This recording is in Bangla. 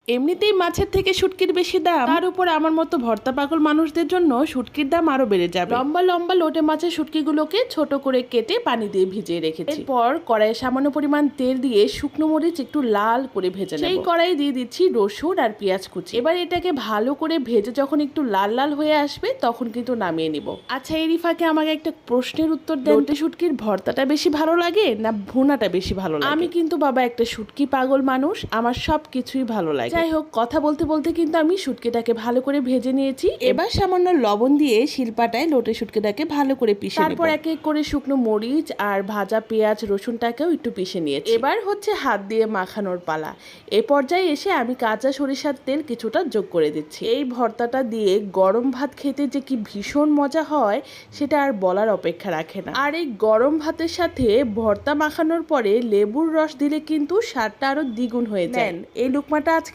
এমনিতেই মাছের থেকে শুটকির বেশি দাম, তার উপর আমার মতো ভর্তা পাগল মানুষদের জন্য শুটকির দাম আরো বেড়ে যাবে। লম্বা লম্বা লোটে মাছের শুটকিগুলোকে ছোট করে কেটে পানি দিয়ে ভিজিয়ে রেখেছি। এরপর কড়াইয়ে সামান্য পরিমাণ তেল দিয়ে শুকনো মরিচ একটু লাল করে ভেজে নেব। সেই কড়াইয়ে দিয়ে দিচ্ছি রসুন আর পেঁয়াজ কুচি। এবার এটাকে ভালো করে ভেজে যখন একটু লাল লাল হয়ে আসবে তখন কিন্তু নামিয়ে নিব। আচ্ছা, এই ফাঁকে আমাকে একটা প্রশ্নের উত্তর দেন, লোটে শুটকির ভর্তাটা বেশি ভালো লাগে না ভুনাটা বেশি ভালো লাগে? আমি কিন্তু বাবা একটা শুটকি পাগল মানুষ, আমার সবকিছুই ভালো লাগে। যাই হোক, কথা বলতে বলতে কিন্তু আমি শুটকিটাকে ভালো করে ভেজে নিয়েছি। এবার সামান্য লবণ দিয়ে শিলপাটায় লোটে শুটকিটাকে ভালো করে পিষে নেব। তারপর এক এক করে শুকনো মরিচ আর ভাজা পেঁয়াজ রসুনটাকেও একটু পিষে নিয়েছি। এবার হচ্ছে হাত দিয়ে মাখানোর পালা। এ পর্যায়ে এসে আমি কাঁচা সরিষার তেল কিছুটা যোগ করে দিচ্ছি। এই ভর্তাটা দিয়ে গরম ভাত খেতে যে কি ভীষণ মজা হয় সেটা আর বলার অপেক্ষা রাখে না। আর এই গরম ভাতের সাথে ভর্তা মাখানোর পরে লেবুর রস দিলে কিন্তু স্বাদটা আরো দ্বিগুণ হয়ে যায়। এই লুকমাটা আজকে